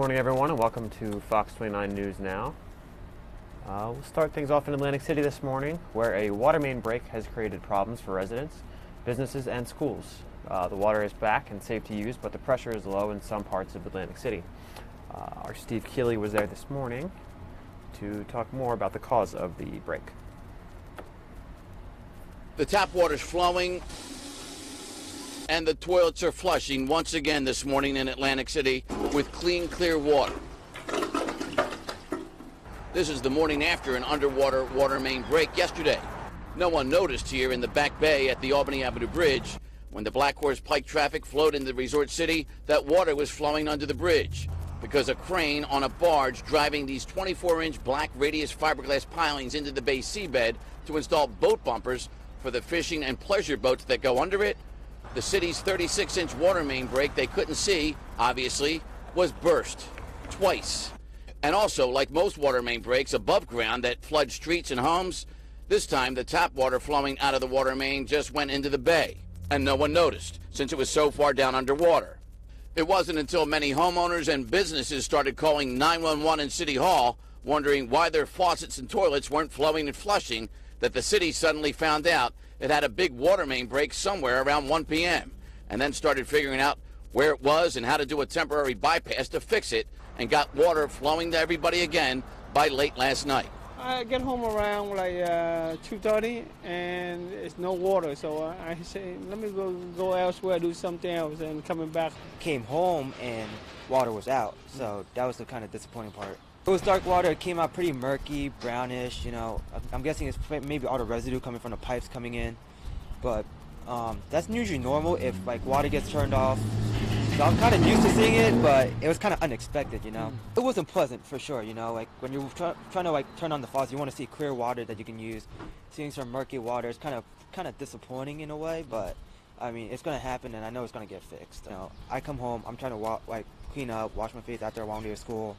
morning, everyone, and welcome to Fox 29 News Now. We'll start things off in Atlantic City this morning, where a water main break has created problems for residents, businesses, and schools. The water is back and safe to use, but the pressure is low in some parts of Atlantic City. Our Steve Keeley was there this morning to talk more about the cause of the break. The tap water's flowing and the toilets are flushing once again this morning in Atlantic City with clean, clear water. This is the morning after an underwater water main break yesterday. No one noticed here in the back bay at the Albany Avenue Bridge when the Black Horse Pike traffic flowed into Resort City that water was flowing under the bridge because a crane on a barge driving these 24-inch black radius fiberglass pilings into the bay seabed to install boat bumpers for the fishing and pleasure boats that go under it. The city's 36-inch water main break they couldn't see, obviously, was burst twice. And also, like most water main breaks above ground that flood streets and homes, this time the tap water flowing out of the water main just went into the bay, and no one noticed since it was so far down underwater. It wasn't until many homeowners and businesses started calling 911 in City Hall, wondering why their faucets and toilets weren't flowing and flushing, that the city suddenly found out it had a big water main break somewhere around 1 p.m. and then started figuring out where it was and how to do a temporary bypass to fix it and got water flowing to everybody again by late last night. I get home around like 2:30 and there's no water, so I say let me go elsewhere, do something else, and coming back. Came home and water was out, so that was the kind of disappointing part. It was dark water. It came out pretty murky, brownish, you know. I'm guessing it's maybe all the residue coming from the pipes coming in. But that's usually normal if like water gets turned off. So I'm kind of used to seeing it, but it was kind of unexpected, you know. It wasn't pleasant for sure, you know. Like when you're trying to like turn on the faucet, you want to see clear water that you can use. Seeing some murky water is kind of disappointing in a way, but I mean it's gonna happen, and I know it's gonna get fixed. You know, I come home, I'm trying to clean up, wash my face after I walk to school.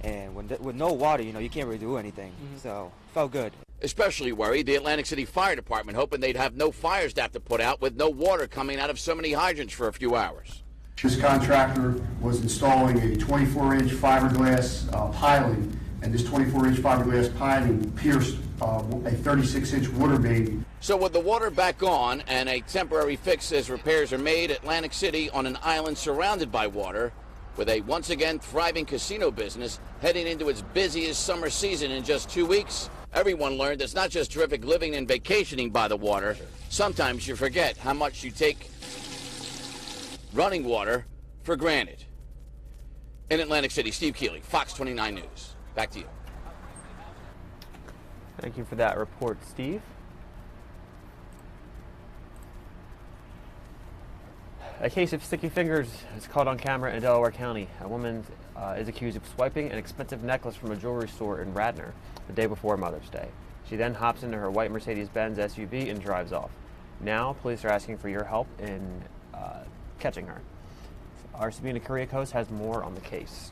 And with no water, you know, you can't really do anything. So, felt good. Especially worried the Atlantic City Fire Department, hoping they'd have no fires to have to put out with no water coming out of so many hydrants for a few hours. This contractor was installing a 24-inch fiberglass piling, and this 24-inch fiberglass piling pierced a 36-inch water main. So with the water back on and a temporary fix as repairs are made, Atlantic City on an island surrounded by water, with a once again thriving casino business heading into its busiest summer season in just 2 weeks, everyone learned it's not just terrific living and vacationing by the water. Sometimes you forget how much you take running water for granted. In Atlantic City, Steve Keeley, Fox 29 News. Back to you. Thank you for that report, Steve. A case of sticky fingers is caught on camera in Delaware County. A woman is accused of swiping an expensive necklace from a jewelry store in Radnor the day before Mother's Day. She then hops into her white Mercedes-Benz SUV and drives off. Now, police are asking for your help in catching her. Our Sabina Kuriakos has more on the case.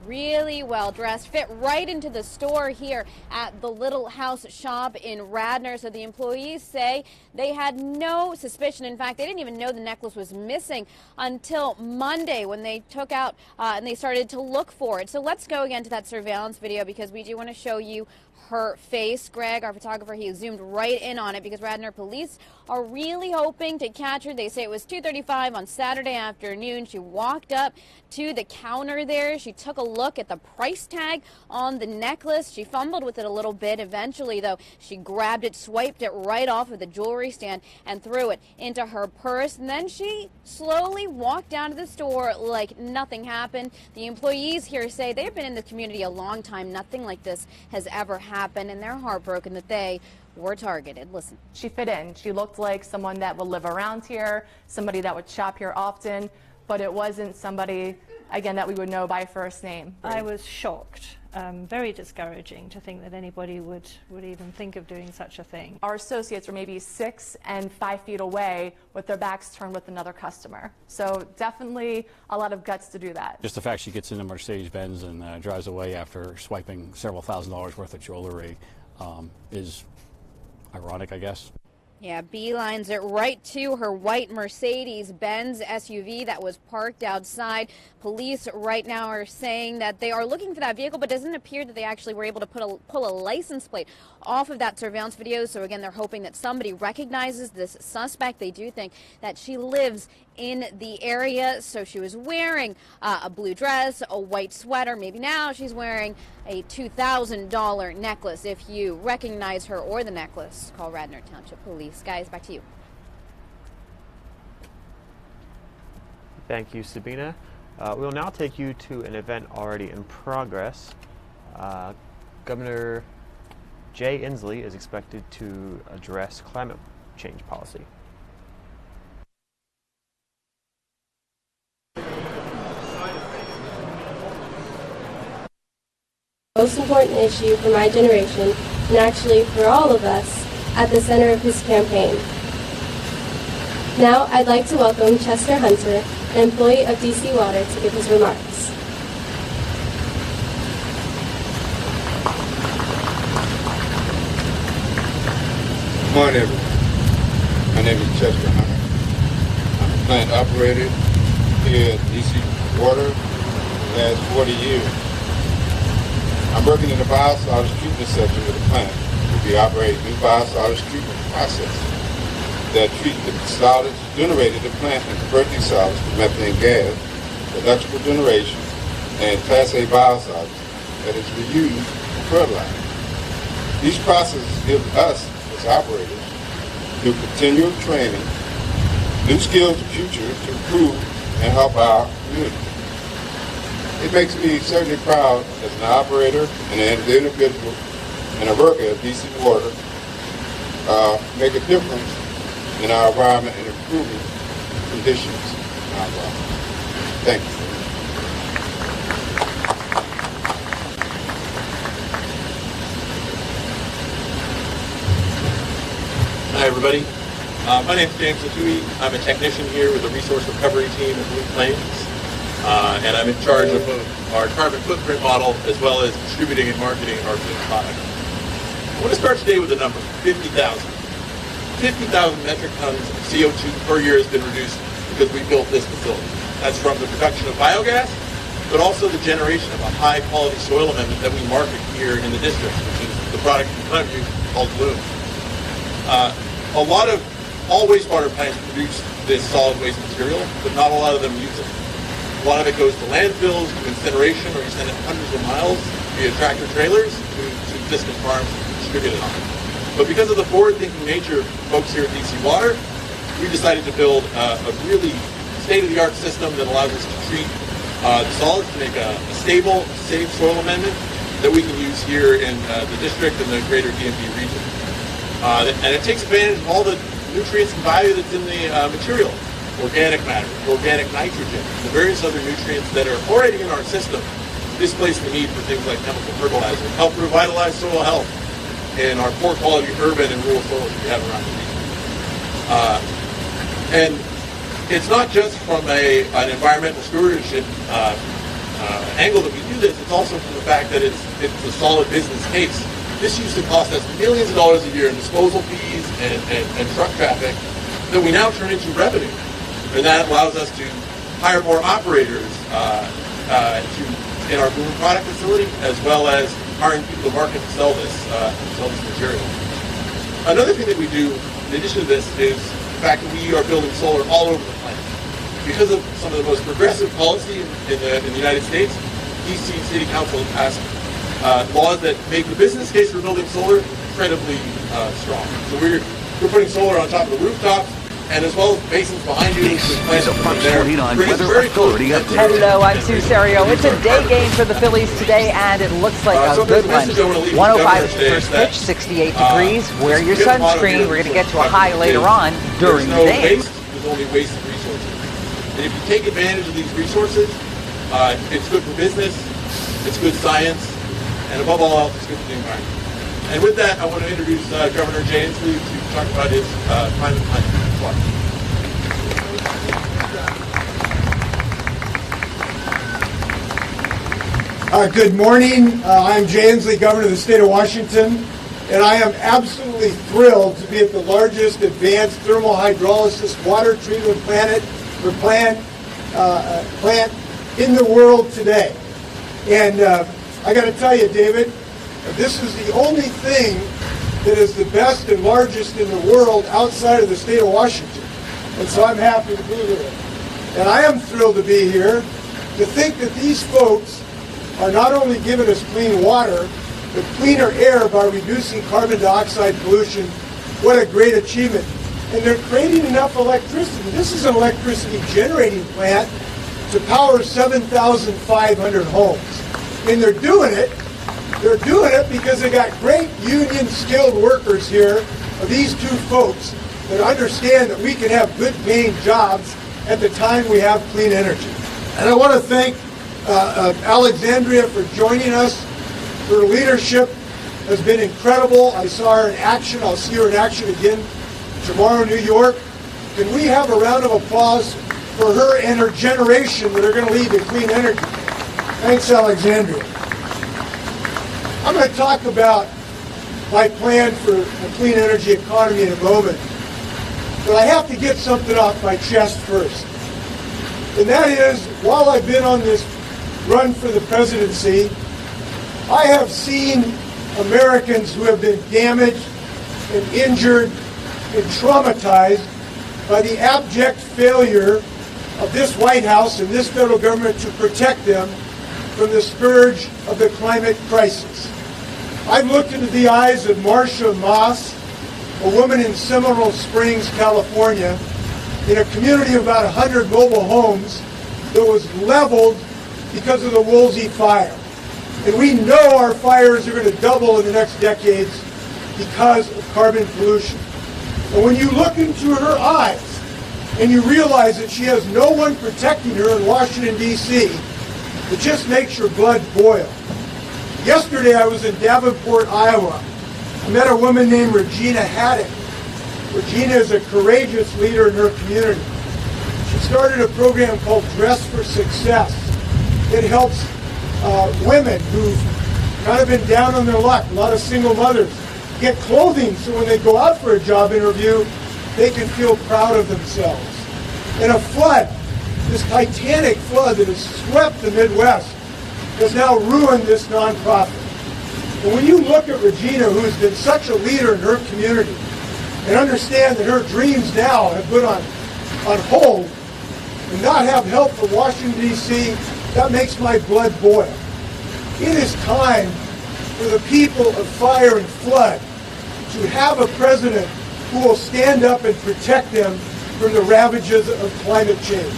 Really well dressed, fit right into the store here at the Little House shop in Radnor. So the employees say they had no suspicion. In fact, they didn't even know the necklace was missing until Monday when they took out and they started to look for it. So let's go again to that surveillance video because we do want to show you her face. Greg, our photographer, he zoomed right in on it because Radnor police are really hoping to catch her. They say it was 2:35 on Saturday afternoon. She walked up to the counter there. She took a look at the price tag on the necklace. She fumbled with it a little bit. Eventually, though, she grabbed it, swiped it right off of the jewelry stand and threw it into her purse. And then she slowly walked down to the store like nothing happened. The employees here say they've been in the community a long time. Nothing like this has ever happened, and they're heartbroken that they were targeted. Listen. She fit in. She looked like someone that would live around here, somebody that would shop here often, but it wasn't somebody, again, that we would know by first name. I was shocked. Very discouraging to think that anybody would even think of doing such a thing. Our associates were maybe 6 and 5 feet away with their backs turned with another customer. So definitely a lot of guts to do that. Just the fact she gets in a Mercedes-Benz and drives away after swiping several $1,000s worth of jewelry is ironic, I guess. Yeah, beelines it right to her white Mercedes-Benz SUV that was parked outside. Police right now are saying that they are looking for that vehicle, but it doesn't appear that they actually were able to pull a license plate off of that surveillance video. So again, they're hoping that somebody recognizes this suspect. They do think that she lives in the area. So she was wearing a blue dress, a white sweater. Maybe now she's wearing a $2,000 necklace. If you recognize her or the necklace, call Radnor Township Police. Guys, back to you. Thank you, Sabina. We'll now take you to an event already in progress. Governor Jay Inslee is expected to address climate change policy. Most important issue for my generation, and actually for all of us, at the center of his campaign. Now I'd like to welcome Chester Hunter, an employee of DC Water, to give his remarks. Good morning, everyone. My name is Chester Hunter. I'm a plant operator here at DC Water for the last 40 years. I'm working in the biosolids treatment section of the plant. We operate new biosolids treatment processes that treat the solids generated in the plant and convert these solids to methane gas, electrical generation, and Class A biosolids that is reused for fertilizer. These processes give us, as operators, through continual training, new skills in the future to improve and help our community. It makes me certainly proud as an operator and an individual and a worker at DC Water, make a difference in our environment and improving conditions in our environment. Thank you. Hi, everybody. My name is James Latui. I'm a technician here with the Resource Recovery Team at Blue Plains. And I'm in charge of our carbon footprint model as well as distributing and marketing our clean product. I want to start today with a number, 50,000. 50,000 metric tons of CO2 per year has been reduced because we built this facility. That's from the production of biogas, but also the generation of a high-quality soil amendment that we market here in the district, which is the product in front of you called Bloom. All wastewater plants produce this solid waste material, but not a lot of them use it. A lot of it goes to landfills, to incineration, or you send it hundreds of miles via tractor trailers to distant farms to distribute it on. But because of the forward-thinking nature of folks here at DC Water, we decided to build a really state-of-the-art system that allows us to treat the solids to make a stable, safe soil amendment that we can use here in the district and the greater DMV region. And it takes advantage of all the nutrients and value that's in the material. Organic matter, organic nitrogen, the various other nutrients that are already in our system displace the need for things like chemical fertilizer, help revitalize soil health in our poor quality urban and rural soils we have around the region. And it's not just from an environmental stewardship angle that we do this, it's also from the fact that it's a solid business case. This used to cost us millions of dollars a year in disposal fees and truck traffic that we now turn into revenue. And that allows us to hire more operators in our Bloom product facility, as well as hiring people to market and sell this material. Another thing that we do, in addition to this, is the fact that we are building solar all over the planet. Because of some of the most progressive policy in the United States, DC City Council has passed laws that make the business case for building solar incredibly strong. So we're putting solar on top of the rooftops, and as well as basins behind you. This is a Fox 49 Weather Authority update. Hello, I'm Sue Serio. It's a day game for the Phillies today, and it looks like a good one. 105 is the first pitch, 68 degrees. Wear your sunscreen. We're going to get to a high later on during the day. There's only wasted resources. And if you take advantage of these resources, it's good for business, it's good science, and above all else, it's good for the environment. And with that, I want to introduce Governor Jay Inslee to talk about his climate plan. Good morning. I'm Jay Inslee, Governor of the state of Washington. and I am absolutely thrilled to be at the largest advanced thermal hydrolysis water treatment plant in the world today. And I got to tell you, David, this is the only thing that is the best and largest in the world outside of the state of Washington. And so I'm happy to be here. And I am thrilled to be here to think that these folks are not only giving us clean water, but cleaner air by reducing carbon dioxide pollution. What a great achievement. And they're creating enough electricity. This is an electricity generating plant to power 7,500 homes. And they're doing it because they got great union skilled workers here, these two folks, that understand that we can have good paying jobs at the time we have clean energy. And I want to thank Alexandria for joining us. Her leadership has been incredible. I saw her in action. I'll see her in action again tomorrow in New York. Can we have a round of applause for her and her generation that are going to lead to clean energy? Thanks, Alexandria. I'm going to talk about my plan for a clean energy economy in a moment. But I have to get something off my chest first. And that is, while I've been on this run for the presidency, I have seen Americans who have been damaged and injured and traumatized by the abject failure of this White House and this federal government to protect them from the scourge of the climate crisis. I've looked into the eyes of Marcia Moss, a woman in Seminole Springs, California, in a community of about 100 mobile homes that was leveled because of the Woolsey fire. And we know our fires are going to double in the next decades because of carbon pollution. And when you look into her eyes and you realize that she has no one protecting her in Washington, D.C., it just makes your blood boil. Yesterday I was in Davenport, Iowa. I met a woman named Regina Haddock. Regina is a courageous leader in her community. She started a program called Dress for Success. It helps women who've kind of been down on their luck, a lot of single mothers, get clothing so when they go out for a job interview, they can feel proud of themselves. And a flood, this titanic flood that has swept the Midwest, has now ruined this nonprofit. And when you look at Regina, who has been such a leader in her community, and understand that her dreams now have put on hold and not have help from Washington, D.C., that makes my blood boil. It is time for the people of fire and flood to have a president who will stand up and protect them from the ravages of climate change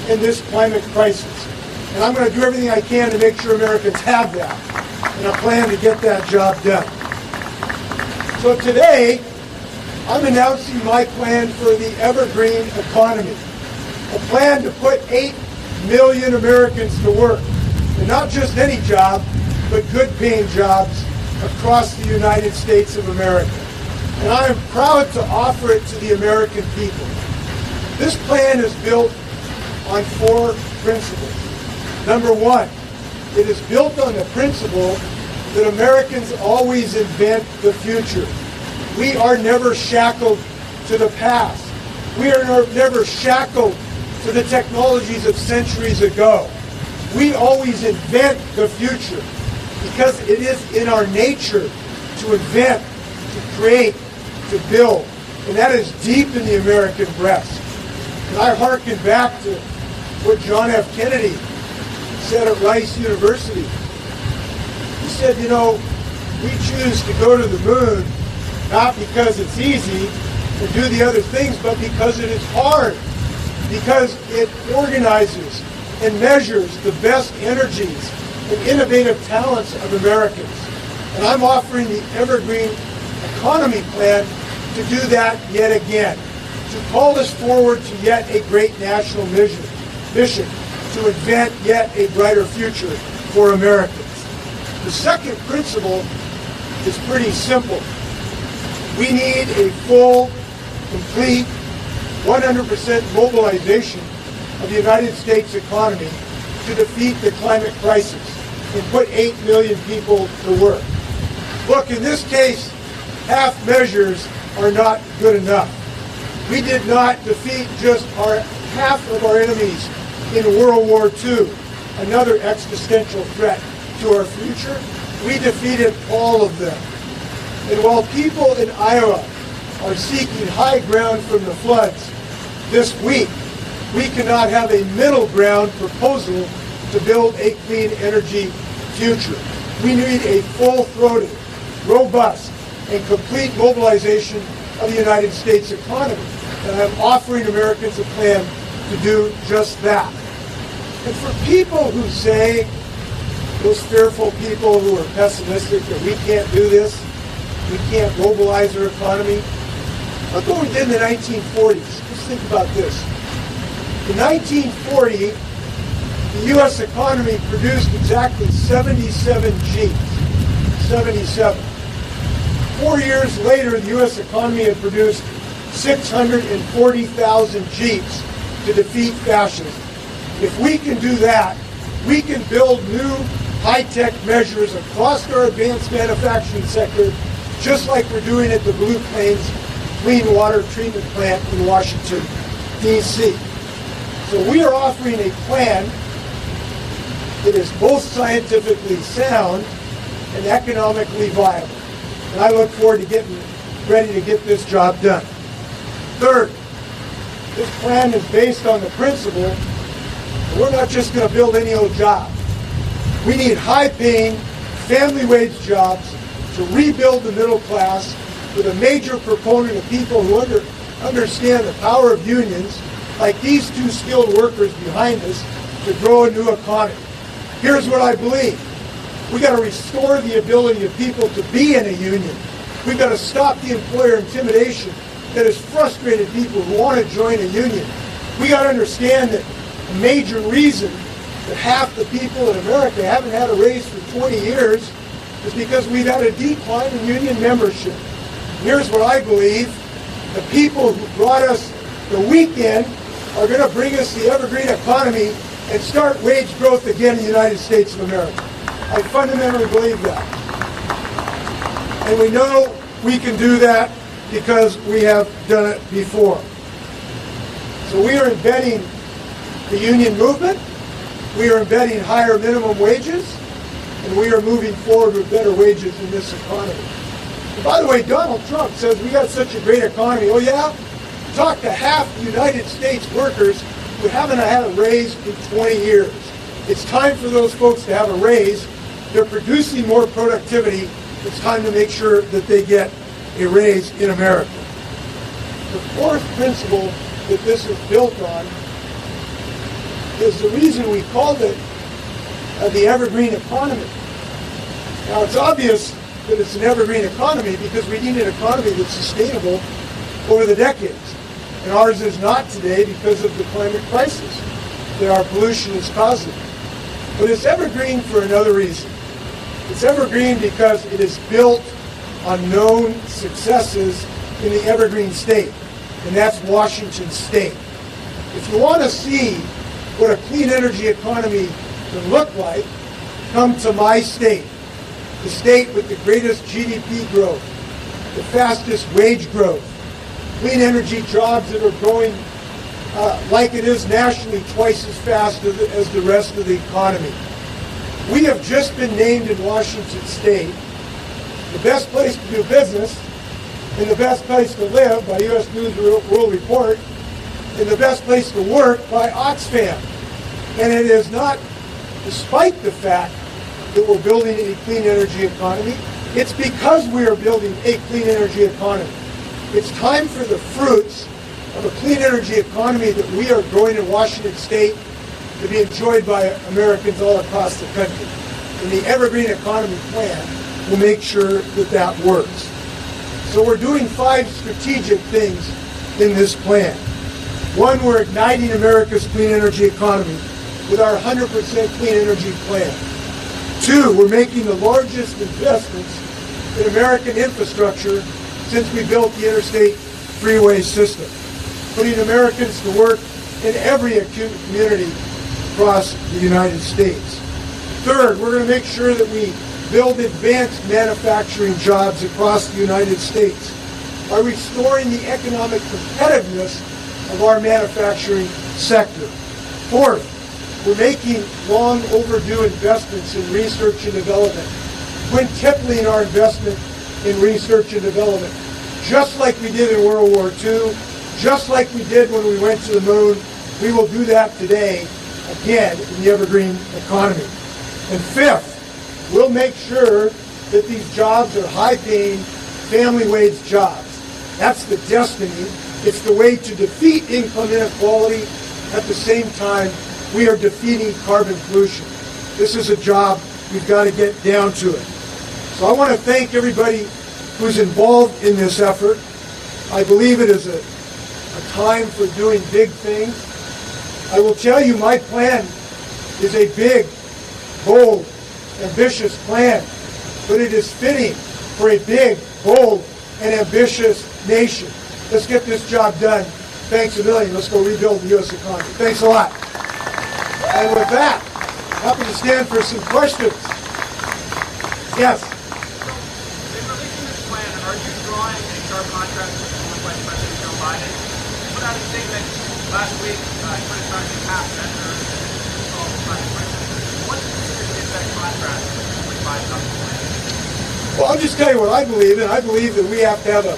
and this climate crisis. And I'm going to do everything I can to make sure Americans have that. And I plan to get that job done. So today, I'm announcing my plan for the evergreen economy. A plan to put 8 million Americans to work. And not just any job, but good paying jobs across the United States of America. And I am proud to offer it to the American people. This plan is built on 4 principles. Number 1, it is built on the principle that Americans always invent the future. We are never shackled to the past. We are never shackled to the technologies of centuries ago. We always invent the future because it is in our nature to invent, to create, to build. And that is deep in the American breast. And I hearken back to what John F. Kennedy said at Rice University. He said, you know, we choose to go to the moon not because it's easy to do the other things, but because it is hard. Because it organizes and measures the best energies and innovative talents of Americans. And I'm offering the Evergreen Economy Plan to do that yet again, to call us forward to yet a great national mission, to invent yet a brighter future for Americans. The second principle is pretty simple. We need a full, complete, 100% mobilization of the United States economy to defeat the climate crisis and put 8 million people to work. Look, in this case, half measures are not good enough. We did not defeat just half of our enemies in World War II, another existential threat to our future. We defeated all of them. And while people in Iowa are seeking high ground from the floods this week, we cannot have a middle ground proposal to build a clean energy future. We need a full-throated, robust, and complete mobilization of the United States economy. And I'm offering Americans a plan to do just that. And for people who say, those fearful people who are pessimistic that we can't do this, we can't mobilize our economy, look what we did in the 1940s. Just think about this. In 1940, the U.S. economy produced exactly 77 Gs. 77. 4 years later, the U.S. economy had produced 640,000 Gs to defeat fascism. If we can do that, we can build new high-tech measures across our advanced manufacturing sector, just like we're doing at the Blue Plains Clean Water Treatment Plant in Washington, D.C. So we are offering a plan that is both scientifically sound and economically viable. And I look forward to getting ready to get this job done. Third, this plan is based on the principle that we're not just going to build any old job. We need high-paying, family wage jobs to rebuild the middle class, with a major proponent of people who understand the power of unions, like these two skilled workers behind us, to grow a new economy. Here's what I believe. We've got to restore the ability of people to be in a union. We've got to stop the employer intimidation that has frustrated people who want to join a union. We got to understand that a major reason that half the people in America haven't had a raise for 20 years is because we've had a decline in union membership. Here's what I believe. The people who brought us the weekend are going to bring us the evergreen economy and start wage growth again in the United States of America. I fundamentally believe that. And we know we can do that because we have done it before. So we are embedding the union movement, we are embedding higher minimum wages, and we are moving forward with better wages in this economy. And by the way, Donald Trump says we got such a great economy. Oh yeah? Talk to half the United States workers who haven't had a raise in 20 years. It's time for those folks to have a raise. They're producing more productivity. It's time to make sure that they get a raise in America. The fourth principle that this is built on is the reason we called it the evergreen economy. Now it's obvious that it's an evergreen economy because we need an economy that's sustainable over the decades. And ours is not today because of the climate crisis that our pollution is causing. But it's evergreen for another reason. It's evergreen because it is built on known successes in the evergreen state, and that's Washington State. If you want to see what a clean energy economy can look like, come to my state, the state with the greatest GDP growth, the fastest wage growth, clean energy jobs that are growing like it is nationally twice as fast as the rest of the economy. We have just been named in Washington State the best place to do business and the best place to live by U.S. News World Report and the best place to work by Oxfam. And it is not despite the fact that we're building a clean energy economy. It's because we are building a clean energy economy. It's time for the fruits of a clean energy economy that we are growing in Washington State to be enjoyed by Americans all across the country. And the Evergreen Economy Plan will make sure that that works. So we're doing 5 strategic things in this plan. 1, we're igniting America's clean energy economy with our 100% clean energy plan. 2, we're making the largest investments in American infrastructure since we built the interstate freeway system, putting Americans to work in every acute community across the United States. 3rd, we're going to make sure that we build advanced manufacturing jobs across the United States by restoring the economic competitiveness of our manufacturing sector. Fourth, we're making long overdue investments in research and development, quintupling our investment in research and development, just like we did in World War II, just like we did when we went to the moon. We will do that today, again, in the evergreen economy. And fifth, we'll make sure that these jobs are high-paying, family-wage jobs. That's the destiny. It's the way to defeat income inequality. At the same time, we are defeating carbon pollution. This is a job we've got to get down to it. So I want to thank everybody who's involved in this effort. I believe it is a time for doing big things. I will tell you my plan is a big, bold, ambitious plan, but it is fitting for a big, bold, and ambitious nation. Let's get this job done. Thanks a million. Let's go rebuild the U.S. economy. Thanks a lot. And with that, happy to stand for some questions. Yes? In releasing this plan, are you drawing a sharp contrast with former Vice President Joe Biden? He put out a statement last week criticizing half senators and all the private prisons. What's the significant contrast with Biden's plan? Well, I'll just tell you what I believe in. I believe that we have to have a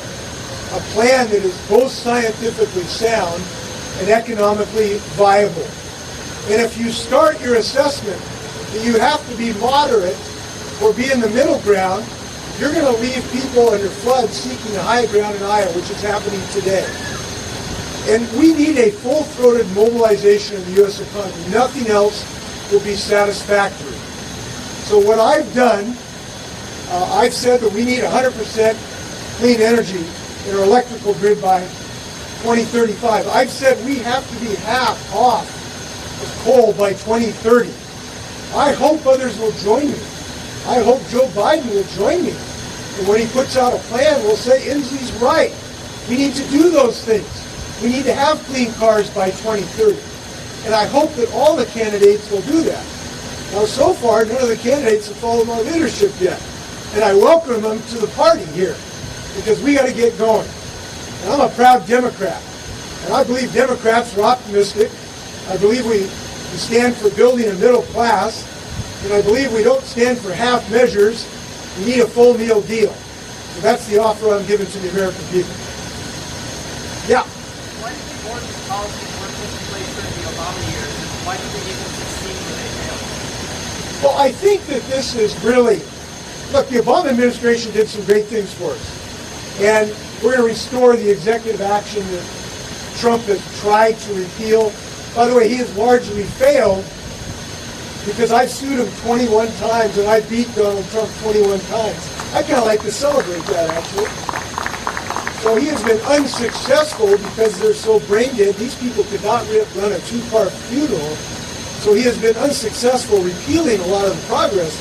plan that is both scientifically sound and economically viable. And if you start your assessment that you have to be moderate or be in the middle ground, you're going to leave people under floods seeking the high ground in Iowa, which is happening today. And we need a full-throated mobilization of the U.S. economy. Nothing else will be satisfactory. So what I've done, I've said that we need 100% clean energy in our electrical grid by 2035. I've said we have to be half off of coal by 2030. I hope others will join me. I hope Joe Biden will join me. And when he puts out a plan, we'll say, Inslee's right. We need to do those things. We need to have clean cars by 2030. And I hope that all the candidates will do that. Now, so far, none of the candidates have followed my leadership yet. And I welcome them to the party here, because we got to get going. And I'm a proud Democrat. And I believe Democrats are optimistic. I believe we stand for building a middle class. And I believe we don't stand for half measures. We need a full meal deal. So that's the offer I'm giving to the American people. Yeah? Why do you think more of these policies weren't put in place during the Obama years? Why do you think it will succeed when they fail? Well, I think that this is really, look, the Obama administration did some great things for us. And we're going to restore the executive action that Trump has tried to repeal. By the way, he has largely failed because I've sued him 21 times and I beat Donald Trump 21 times. I kind of like to celebrate that, actually. So he has been unsuccessful because they're so brain dead. These people could not run a two-car funeral. So he has been unsuccessful repealing a lot of the progress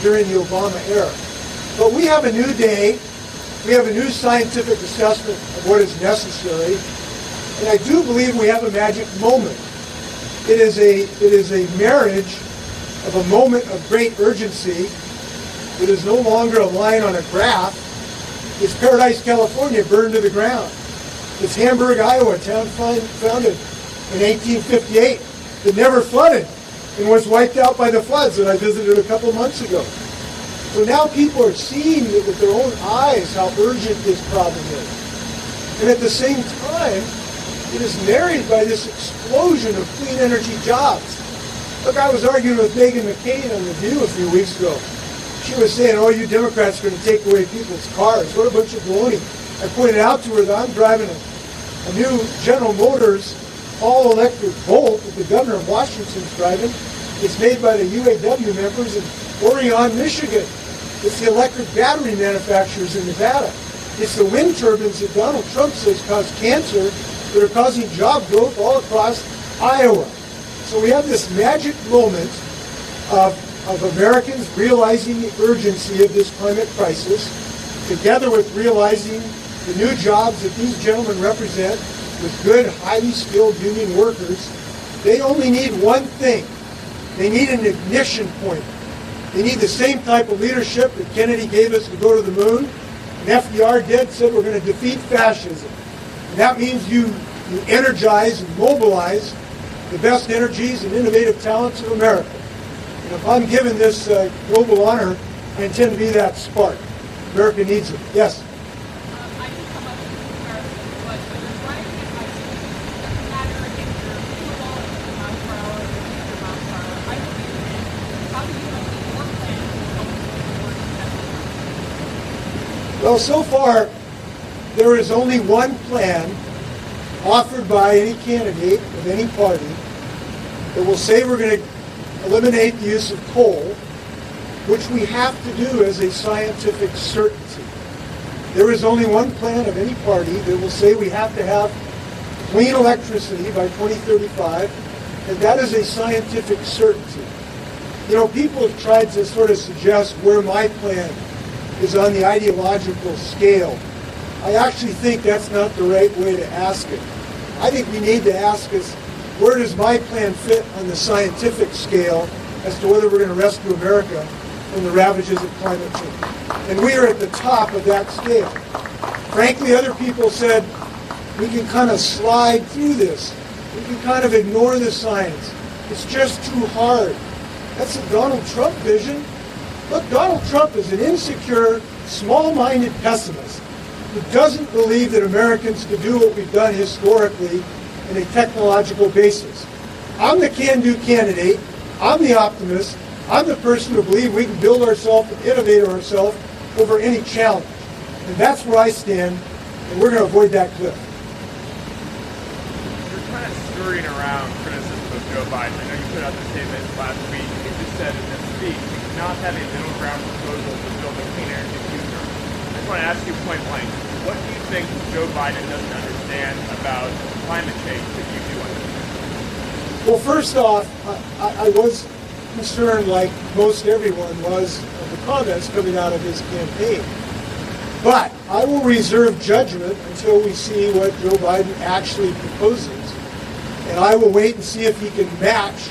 during the Obama era. But we have a new day. We have a new scientific assessment of what is necessary. And I do believe we have a magic moment. It is a marriage of a moment of great urgency. It is no longer a line on a graph. It's Paradise, California, burned to the ground. It's Hamburg, Iowa, a town founded in 1858 that never flooded and was wiped out by the floods that I visited a couple months ago. So now people are seeing it with their own eyes how urgent this problem is. And at the same time, it is married by this explosion of clean energy jobs. Look, I was arguing with Meghan McCain on The View a few weeks ago. She was saying, oh, you Democrats are going to take away people's cars. What a bunch of baloney. I pointed out to her that I'm driving a new General Motors all-electric Bolt that the governor of Washington's driving. It's made by the UAW members in Orion, Michigan. It's the electric battery manufacturers in Nevada. It's the wind turbines that Donald Trump says cause cancer that are causing job growth all across Iowa. So we have this magic moment of Americans realizing the urgency of this climate crisis, together with realizing the new jobs that these gentlemen represent with good, highly skilled union workers. They only need one thing. They need an ignition point. They need the same type of leadership that Kennedy gave us to go to the moon. And FDR said we're going to defeat fascism. And that means you energize and mobilize the best energies and innovative talents of America. And if I'm given this global honor, I intend to be that spark. America needs it. Yes? Well, so far, there is only one plan offered by any candidate of any party that will say we're going to eliminate the use of coal, which we have to do as a scientific certainty. There is only one plan of any party that will say we have to have clean electricity by 2035, and that is a scientific certainty. You know, people have tried to sort of suggest where my plan is on the ideological scale. I actually think that's not the right way to ask it. I think we need to ask us, where does my plan fit on the scientific scale as to whether we're going to rescue America from the ravages of climate change? And we are at the top of that scale. Frankly, other people said, we can kind of slide through this. We can kind of ignore the science. It's just too hard. That's a Donald Trump vision. Look, Donald Trump is an insecure, small-minded pessimist who doesn't believe that Americans can do what we've done historically in a technological basis. I'm the can-do candidate. I'm the optimist. I'm the person who believes we can build ourselves and innovate ourselves over any challenge. And that's where I stand, and we're going to avoid that cliff. You're kind of scurrying around criticism of Joe Biden. I know you put out the statement last week. You just said in this speech, we cannot have a middle ground proposal to build a clean energy future. I just want to ask you point blank, what do you think Joe Biden doesn't understand about climate change that you do understand? Well, first off, I was concerned, like most everyone was, of the comments coming out of his campaign. But I will reserve judgment until we see what Joe Biden actually proposes. And I will wait and see if he can match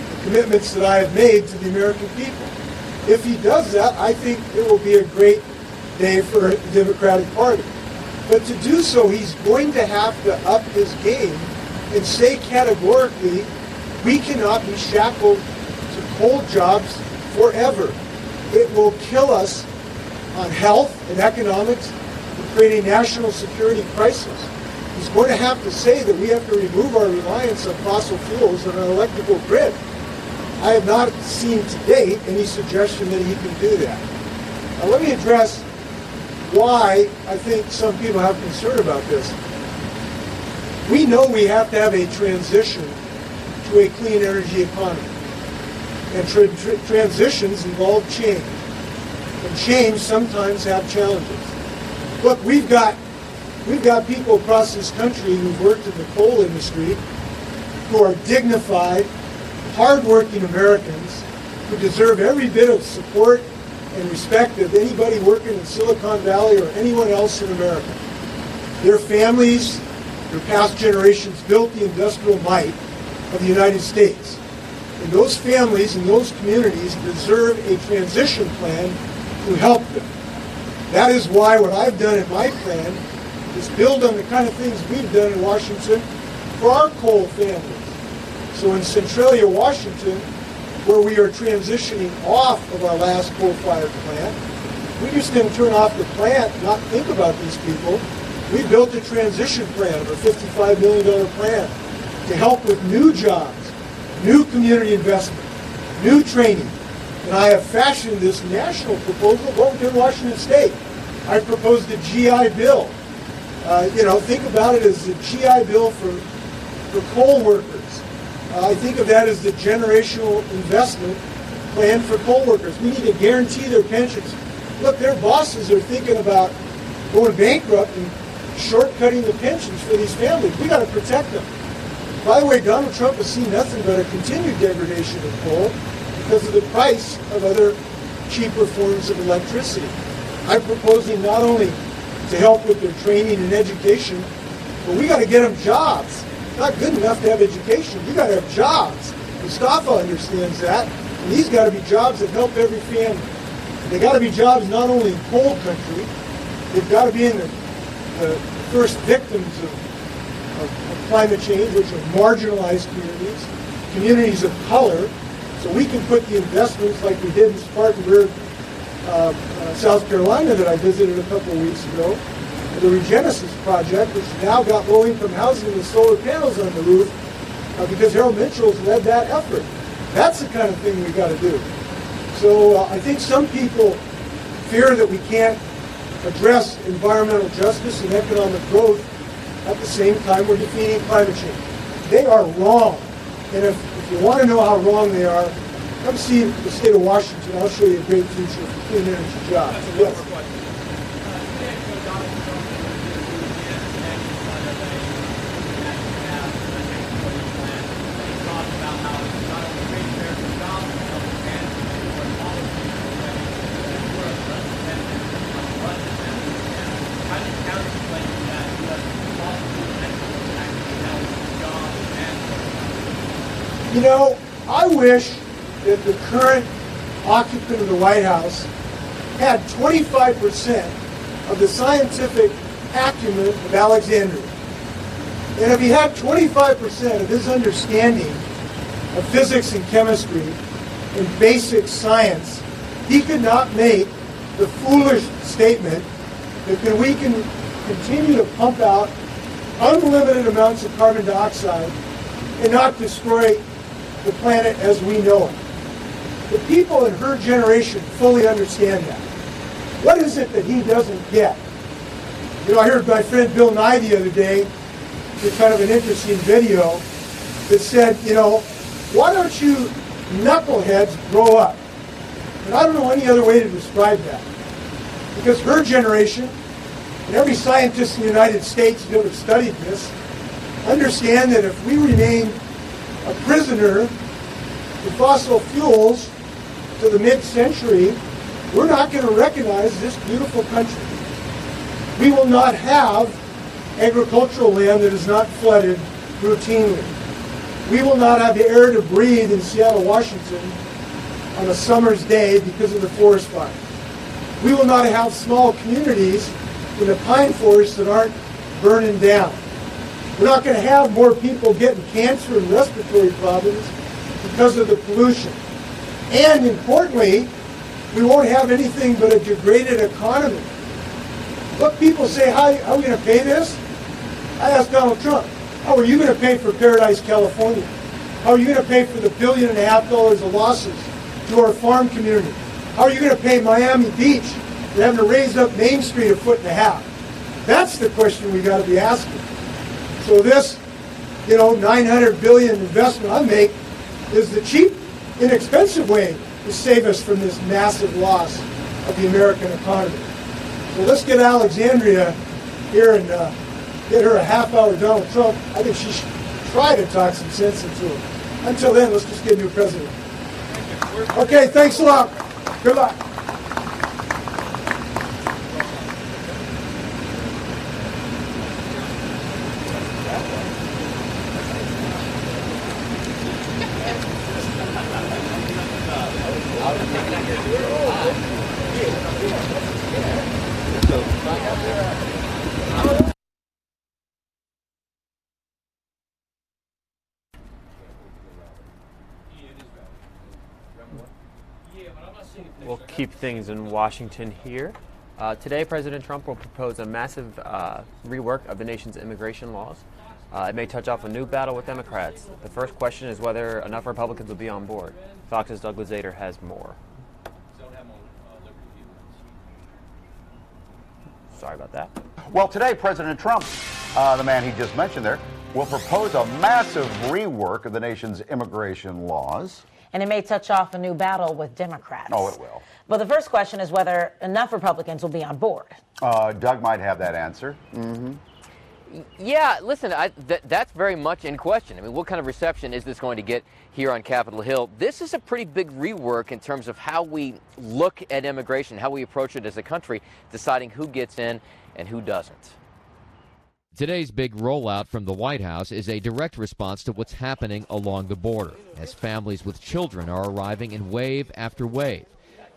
the commitments that I have made to the American people. If he does that, I think it will be a great day for the Democratic Party. But to do so, he's going to have to up his game and say categorically, we cannot be shackled to coal jobs forever. It will kill us on health and economics and create a national security crisis. He's going to have to say that we have to remove our reliance on fossil fuels and our electrical grid. I have not seen to date any suggestion that he can do that. Now let me address why I think some people have concern about this. We know we have to have a transition to a clean energy economy. And transitions involve change. And change sometimes have challenges. Look, we've got people across this country who've worked in the coal industry who are dignified, hardworking Americans who deserve every bit of support and respect of anybody working in Silicon Valley or anyone else in America. Their families, their past generations built the industrial might of the United States. And those families and those communities deserve a transition plan to help them. That is why what I've done in my plan is build on the kind of things we've done in Washington for our coal families. So in Centralia, Washington, where we are transitioning off of our last coal-fired plant, we just didn't turn off the plant and not think about these people. We built a transition plan of a $55 million plan to help with new jobs, new community investment, new training. And I have fashioned this national proposal both in Washington State. I proposed a GI Bill. Think about it as the GI Bill for coal workers. I think of that as the generational investment plan for coal workers. We need to guarantee their pensions. Look, their bosses are thinking about going bankrupt and shortcutting the pensions for these families. We got to protect them. By the way, Donald Trump has seen nothing but a continued degradation of coal because of the price of other cheaper forms of electricity. I'm proposing not only to help with their training and education, but we got to get them jobs. Not good enough to have education. You got to have jobs. Mustafa understands that. And these got to be jobs that help every family. They got to be jobs not only in coal country, they've got to be in the first victims of climate change, which are marginalized communities, communities of color, so we can put the investments like we did in Spartanburg, South Carolina that I visited a couple of weeks ago, the Regenesis project, which now got low-income housing with solar panels on the roof because Harold Mitchell's led that effort. That's the kind of thing we got to do. So I think some people fear that we can't address environmental justice and economic growth at the same time we're defeating climate change. They are wrong. And if you want to know how wrong they are, come see the state of Washington. I'll show you a great future for clean energy jobs. Yes. You know, I wish that the current occupant of the White House had 25% of the scientific acumen of Alexandria. And if he had 25% of his understanding of physics and chemistry and basic science, he could not make the foolish statement that we can continue to pump out unlimited amounts of carbon dioxide and not destroy the planet as we know it. The people in her generation fully understand that. What is it that he doesn't get? You know, I heard my friend Bill Nye the other day did kind of an interesting video that said, you know, why don't you knuckleheads grow up? And I don't know any other way to describe that. Because her generation, and every scientist in the United States who ever studied this, understand that if we remain a prisoner to fossil fuels to the mid-century, we're not going to recognize this beautiful country. We will not have agricultural land that is not flooded routinely. We will not have the air to breathe in Seattle, Washington on a summer's day because of the forest fire. We will not have small communities in the pine forests that aren't burning down. We're not going to have more people getting cancer and respiratory problems because of the pollution. And importantly, we won't have anything but a degraded economy. What people say, how are we going to pay this? I asked Donald Trump, how are you going to pay for Paradise, California? How are you going to pay for the $1.5 billion of losses to our farm community? How are you going to pay Miami Beach for having to raise up Main Street 1.5 feet? That's the question we got to be asking. So this, you know, $900 billion investment I make is the cheap, inexpensive way to save us from this massive loss of the American economy. So let's get Alexandria here and get her a half-hour Donald Trump. I think she should try to talk some sense into him. Until then, let's just get a new president. Okay, thanks a lot. Good luck. We'll keep things in Washington here. Today, President Trump will propose a massive rework of the nation's immigration laws. It may touch off a new battle with Democrats. The first question is whether enough Republicans will be on board. Fox's Douglas Zader has more. Sorry about that. Well, today, President Trump, the man he just mentioned there, will propose a massive rework of the nation's immigration laws. And it may touch off a new battle with Democrats. Oh, it will. But the first question is whether enough Republicans will be on board. Doug might have that answer. Mm-hmm. Yeah, listen, that's very much in question. I mean, what kind of reception is this going to get here on Capitol Hill? This is a pretty big rework in terms of how we look at immigration, how we approach it as a country, deciding who gets in and who doesn't. Today's big rollout from the White House is a direct response to what's happening along the border, as families with children are arriving in wave after wave.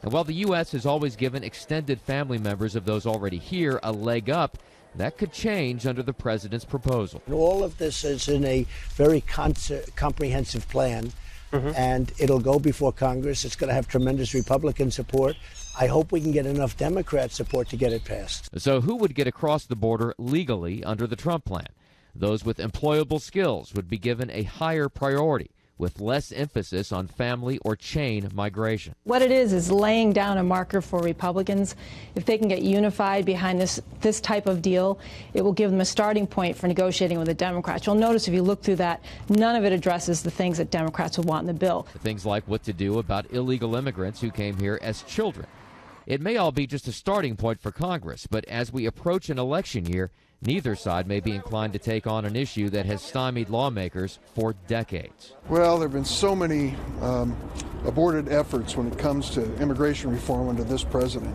And while the U.S. has always given extended family members of those already here a leg up, that could change under the president's proposal. All of this is in a very comprehensive plan, and it'll go before Congress. It's going to have tremendous Republican support. I hope we can get enough Democrat support to get it passed. So who would get across the border legally under the Trump plan? Those with employable skills would be given a higher priority, with less emphasis on family or chain migration. What it is laying down a marker for Republicans. If they can get unified behind this type of deal, it will give them a starting point for negotiating with the Democrats. You'll notice if you look through that, none of it addresses the things that Democrats would want in the bill. Things like what to do about illegal immigrants who came here as children. It may all be just a starting point for Congress, but as we approach an election year, neither side may be inclined to take on an issue that has stymied lawmakers for decades. Well, there have been so many aborted efforts when it comes to immigration reform under this president.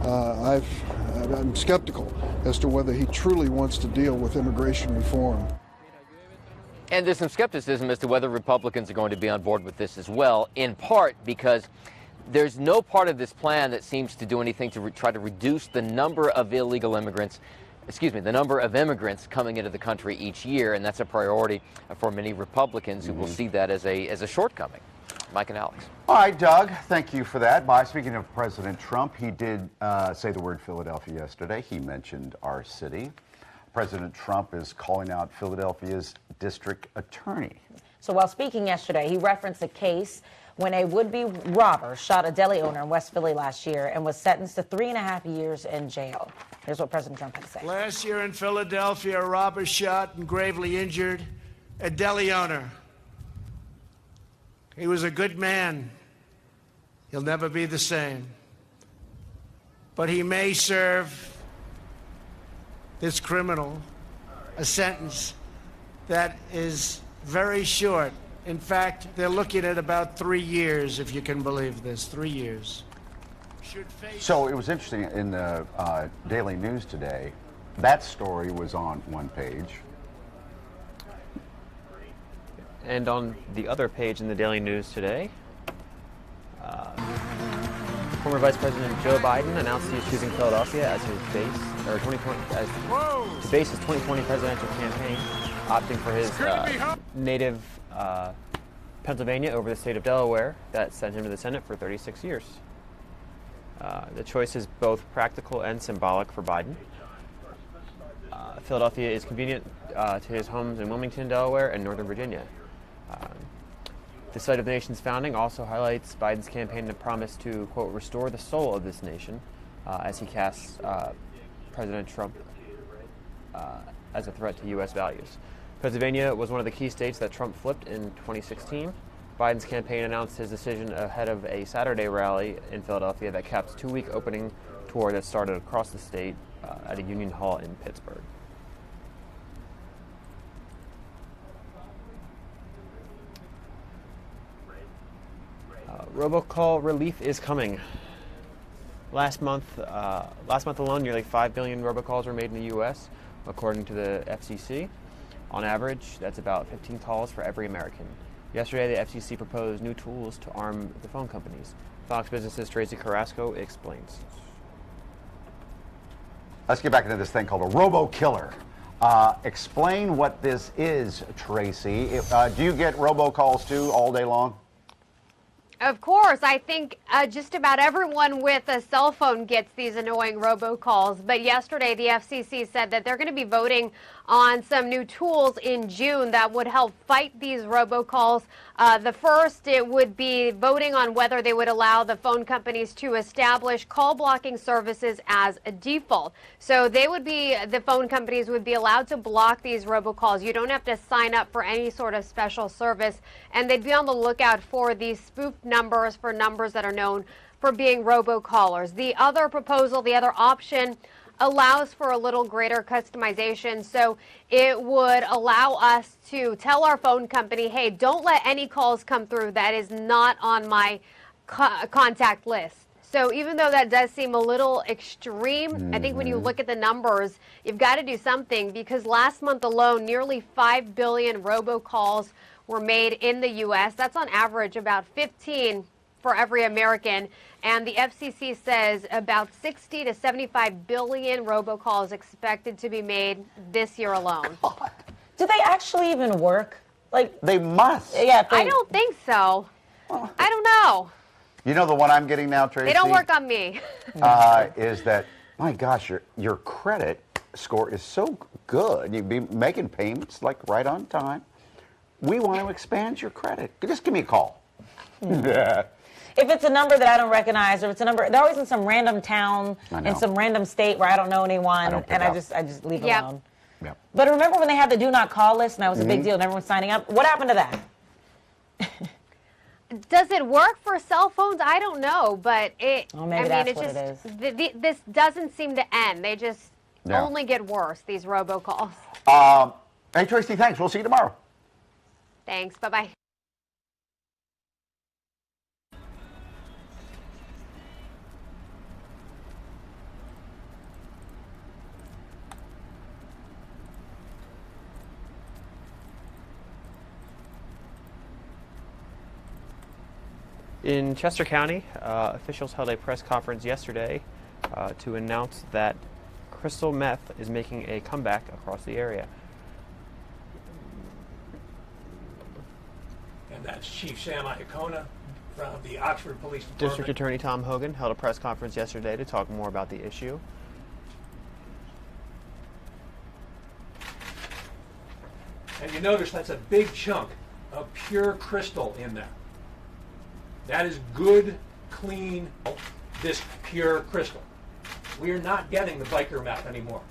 I'm skeptical as to whether he truly wants to deal with immigration reform. And there's some skepticism as to whether Republicans are going to be on board with this as well, in part because there's no part of this plan that seems to do anything to try to reduce the number of illegal immigrants, the number of immigrants coming into the country each year, and that's a priority for many Republicans who will see that as a shortcoming. Mike and Alex. All right, Doug, thank you for that. Speaking of President Trump, he did say the word Philadelphia yesterday. He mentioned our city. President Trump is calling out Philadelphia's district attorney. So while speaking yesterday, he referenced a case when a would-be robber shot a deli owner in West Philly last year and was sentenced to 3.5 years in jail. Here's what President Trump had to say. Last year in Philadelphia, a robber shot and gravely injured a deli owner. He was a good man. He'll never be the same. But he may serve this criminal a sentence that is very short. In fact, they're looking at about 3 years, if you can believe this, 3 years. So it was interesting in the Daily News today, that story was on one page. And on the other page in the Daily News today, former Vice President Joe Biden announced he is choosing Philadelphia as his base, or 2020 as to base his 2020 presidential campaign, opting for his native Pennsylvania over the state of Delaware that sent him to the Senate for 36 years. The choice is both practical and symbolic for Biden. Philadelphia is convenient to his homes in Wilmington, Delaware, and Northern Virginia. The site of the nation's founding also highlights Biden's campaign to promise to, quote, restore the soul of this nation as he casts President Trump as a threat to U.S. values. Pennsylvania was one of the key states that Trump flipped in 2016. Biden's campaign announced his decision ahead of a Saturday rally in Philadelphia that caps a 2-week opening tour that started across the state at a Union Hall in Pittsburgh. Robocall relief is coming. Last month alone, nearly 5 billion robocalls were made in the U.S., according to the FCC. On average, that's about 15 calls for every American. Yesterday, the FCC proposed new tools to arm the phone companies. Fox Business's Tracy Carrasco explains. Let's get back into this thing called a robo-killer. Explain what this is, Tracy. Do you get robocalls too all day long? Of course. I think just about everyone with a cell phone gets these annoying robocalls. But yesterday, the FCC said that they're going to be voting on some new tools in June that would help fight these robocalls. The first, it would be voting on whether they would allow the phone companies to establish call blocking services as a default. So the phone companies would be allowed to block these robocalls. You don't have to sign up for any sort of special service, and they'd be on the lookout for these spoofed numbers, for numbers that are known for being robocallers. The other proposal, the other option, allows for a little greater customization. So it would allow us to tell our phone company, hey, don't let any calls come through that is not on my contact list. So even though that does seem a little extreme, I think when you look at the numbers, you've got to do something, because last month alone, nearly 5 billion robocalls were made in the U.S. That's on average about 15 for every American. And the FCC says about 60 to 75 billion robocalls expected to be made this year alone. Do they actually even work? Like, they must. Yeah, I don't think so. I don't know. You know the one I'm getting now, Tracy? They don't work on me. Is that, my gosh, your credit score is so good. You'd be making payments like right on time. We want to expand your credit. Just give me a call. Yeah. If it's a number that I don't recognize, or if it's a number, they're always in some random town, in some random state where I don't know anyone, I just leave it alone. Yep. But remember when they had the do not call list, and that was a big deal, and everyone was signing up? What happened to that? Does it work for cell phones? I don't know, but it. Well, maybe that's what it is. This doesn't seem to end. They just only get worse. These robocalls. Hey Tracy, thanks. We'll see you tomorrow. Thanks. Bye bye. In Chester County, officials held a press conference yesterday to announce that crystal meth is making a comeback across the area. And that's Chief Sam Iacona from the Oxford Police Department. District Attorney Tom Hogan held a press conference yesterday to talk more about the issue. And you notice that's a big chunk of pure crystal in there. That is good, clean, this pure crystal. We are not getting the biker meth anymore.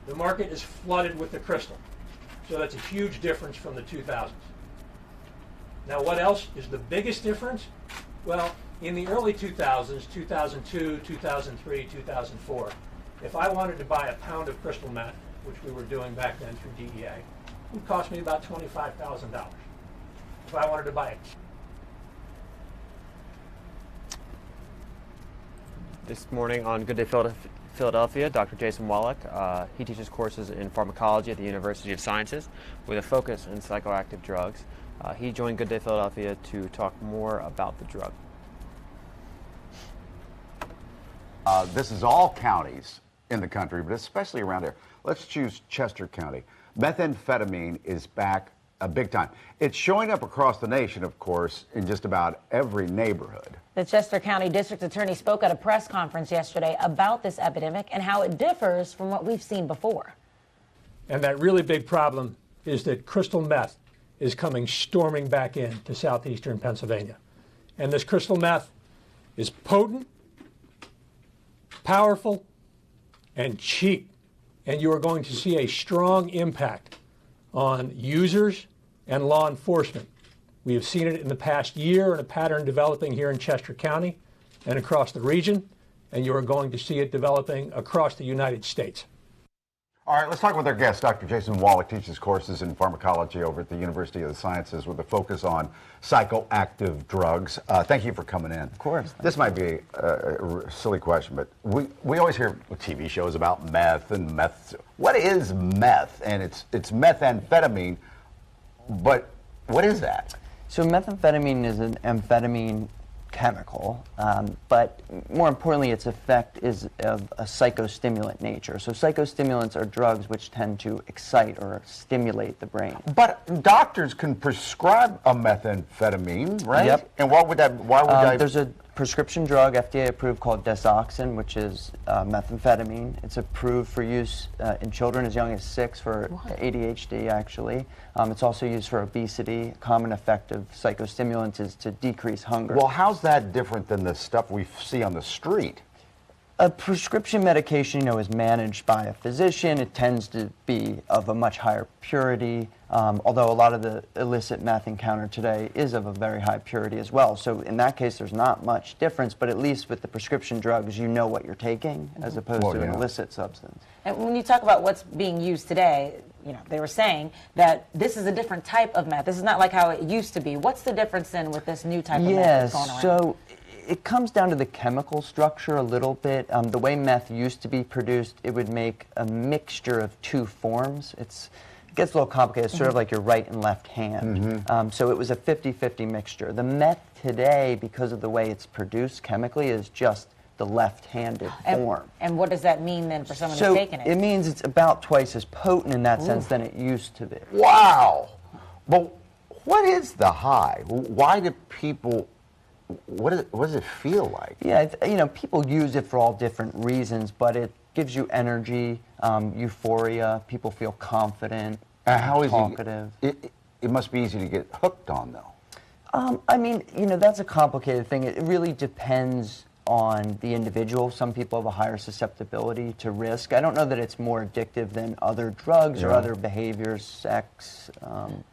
The market is flooded with the crystal. So that's a huge difference from the 2000s. Now what else is the biggest difference? Well, in the early 2000s, 2002, 2003, 2004, if I wanted to buy a pound of crystal meth, which we were doing back then through DEA, it would cost me about $25,000. If I wanted to buy it. This morning on Good Day Philadelphia, Dr. Jason Wallach, he teaches courses in pharmacology at the University of Sciences with a focus in psychoactive drugs. He joined Good Day Philadelphia to talk more about the drug. This is all counties in the country, but especially around here. Let's choose Chester County. Methamphetamine is back big time. It's showing up across the nation, of course, in just about every neighborhood. The Chester County District Attorney spoke at a press conference yesterday about this epidemic and how it differs from what we've seen before. And that really big problem is that crystal meth is coming storming back into southeastern Pennsylvania. And this crystal meth is potent, powerful, and cheap. And you are going to see a strong impact on users and law enforcement. We have seen it in the past year in a pattern developing here in Chester County and across the region, and you are going to see it developing across the United States. All right, let's talk with our guest. Dr. Jason Wallach teaches courses in pharmacology over at the University of the Sciences with a focus on psychoactive drugs. Thank you for coming in. Of course. This might be a silly question, but we always hear TV shows about meth and meth. What is meth? And it's methamphetamine, but what is that? So methamphetamine is an amphetamine chemical, but more importantly, its effect is of a psychostimulant nature. So psychostimulants are drugs which tend to excite or stimulate the brain. But doctors can prescribe a methamphetamine, right? Yep. And what would that? Why would I? There's a prescription drug FDA approved called desoxin, which is methamphetamine. It's approved for use in children as young as 6 for ADHD, actually. It's also used for obesity. A common effect of psychostimulants is to decrease hunger. Well, how's that different than the stuff we see on the street? A prescription medication, is managed by a physician. It tends to be of a much higher purity, although a lot of the illicit meth encountered today is of a very high purity as well. So in that case, there's not much difference, but at least with the prescription drugs, you know what you're taking as opposed to an illicit substance. And when you talk about what's being used today, they were saying that this is a different type of meth. This is not like how it used to be. What's the difference then with this new type of meth that's going around? So It comes down to the chemical structure a little bit. The way meth used to be produced, it would make a mixture of two forms. It gets a little complicated. It's sort of like your right and left hand. So it was a 50-50 mixture. The meth today, because of the way it's produced chemically, is just the left-handed form. And what does that mean then for someone So who's taking it? it means it's about twice as potent in that sense than it used to be. Wow. But what is the high? Why do people, what does it feel like? Yeah, you know, people use it for all different reasons, but it gives you energy, euphoria, people feel confident, talkative. It must be easy to get hooked on, though. I mean, you know, that's a complicated thing. It really depends on the individual. Some people have a higher susceptibility to risk. I don't know that it's more addictive than other drugs or other behaviors, sex,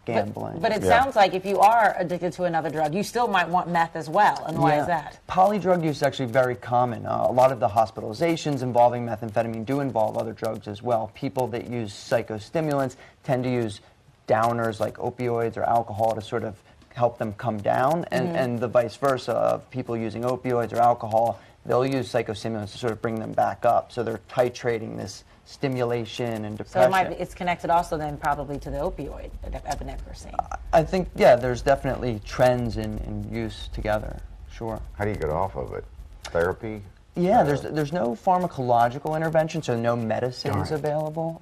gambling. But it sounds like if you are addicted to another drug, you still might want meth as well. And why is that? Polydrug use is actually very common. A lot of the hospitalizations involving methamphetamine do involve other drugs as well. People that use psychostimulants tend to use downers like opioids or alcohol to sort of help them come down, and the vice versa of people using opioids or alcohol, they'll use psychostimulants to sort of bring them back up. So they're titrating this stimulation and depression. So it's connected also then probably to the opioid epidemic we're seeing. I think, yeah, there's definitely trends in use together, sure. How do you get off of it? Therapy? Yeah, there's no pharmacological intervention, so no medicines available.